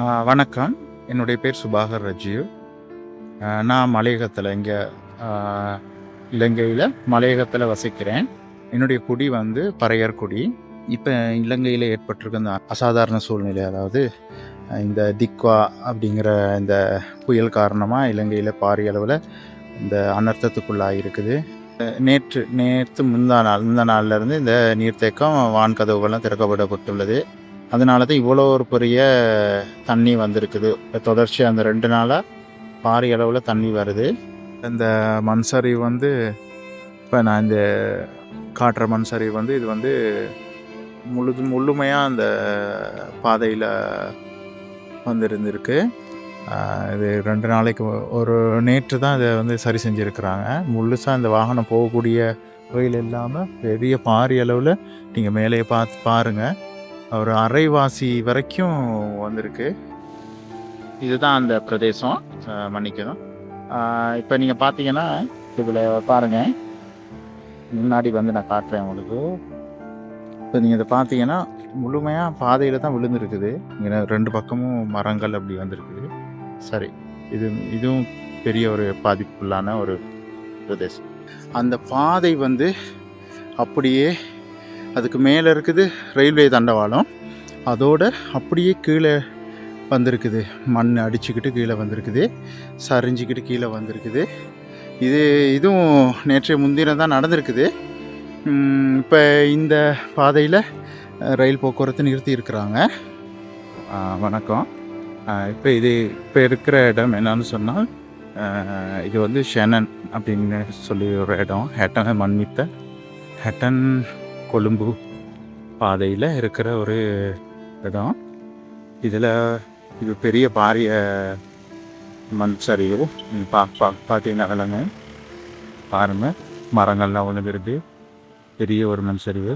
வணக்கம். என்னுடைய பேர் சுபாகர் ரஜீவ். நான் மலையகத்தில் இங்கே இலங்கையில் மலையகத்தில் வசிக்கிறேன். என்னுடைய குடி வந்து பறையர் குடி. இப்போ இலங்கையில் ஏற்பட்டிருக்க இந்த அசாதாரண சூழ்நிலை, அதாவது இந்த திக்வா அப்படிங்கிற இந்த புயல் காரணமாக இலங்கையில் பாரிய அளவில் இந்த அனர்த்தத்துக்குள்ளாக இருக்குது. நேற்று முந்தா நாள்லேருந்து இந்த நீர்த்தேக்கம் வான்கதவுகள்லாம் திறக்கப்படப்பட்டுள்ளது. அதனால தான் இவ்வளோ ஒரு பெரிய தண்ணி வந்திருக்குது. இப்போ தொடர்ச்சியாக அந்த 2 நாளாக பாரிய அளவில் தண்ணி வருது. இந்த மண் சரிவு வந்து இப்போ நான் இந்த காட்டுற மண் சரிவு வந்து இது வந்து முழுமையாக அந்த பாதையில் வந்துருந்துருக்கு. இது 2 நாளைக்கு ஒரு நேற்று தான் இதை வந்து சரி செஞ்சுருக்கிறாங்க. முழுசாக இந்த வாகனம் போகக்கூடிய வகையில் இல்லாமல் பெரிய பாரிய அளவில் நீங்கள் மேலே பாருங்கள், ஒரு அரைவாசி வரைக்கும் வந்திருக்கு. இதுதான் அந்த பிரதேசம். மன்னிக்கணும். இப்போ நீங்கள் பார்த்தீங்கன்னா இதில் பாருங்கள், முன்னாடி வந்து நான் காட்டுறேன் உங்களுக்கு. இப்போ நீங்கள் இதை பார்த்தீங்கன்னா முழுமையாக பாதையில் தான் விழுந்துருக்குது. இங்கே 2 பக்கமும் மரங்கள் அப்படி வந்திருக்குது. சரி, இதுவும் பெரிய ஒரு பாதிப்புள்ளான ஒரு பிரதேசம். அந்த பாதை வந்து அப்படியே அதுக்கு மேலே இருக்குது ரயில்வே தண்டவாளம். அதோடு அப்படியே கீழே வந்திருக்குது. மண் அடிச்சுக்கிட்டு கீழே வந்திருக்குது, சரிஞ்சிக்கிட்டு கீழே வந்திருக்குது. இதுவும் நேற்றைய முன்தினம் தான் நடந்திருக்குது. இப்போ இந்த பாதையில் ரயில் போக்குவரத்து நிறுத்தி இருக்கிறாங்க. வணக்கம். இப்போ இருக்கிற இடம் என்னன்னு சொன்னால், இது வந்து ஷெனன் அப்படின்னு சொல்லி ஒரு இடம். ஹெட்டன் மண்மித்த ஹெட்டன் கொழும்பு பாதையில் இருக்கிற ஒரு இடம். இதில் இது பெரிய பாரிய மண் சரிவு. பார்த்தீங்கன்னா விலங்கு பாருங்கள், மரங்கள்லாம் விழுந்துருக்கு. பெரிய ஒரு மண் சரிவு.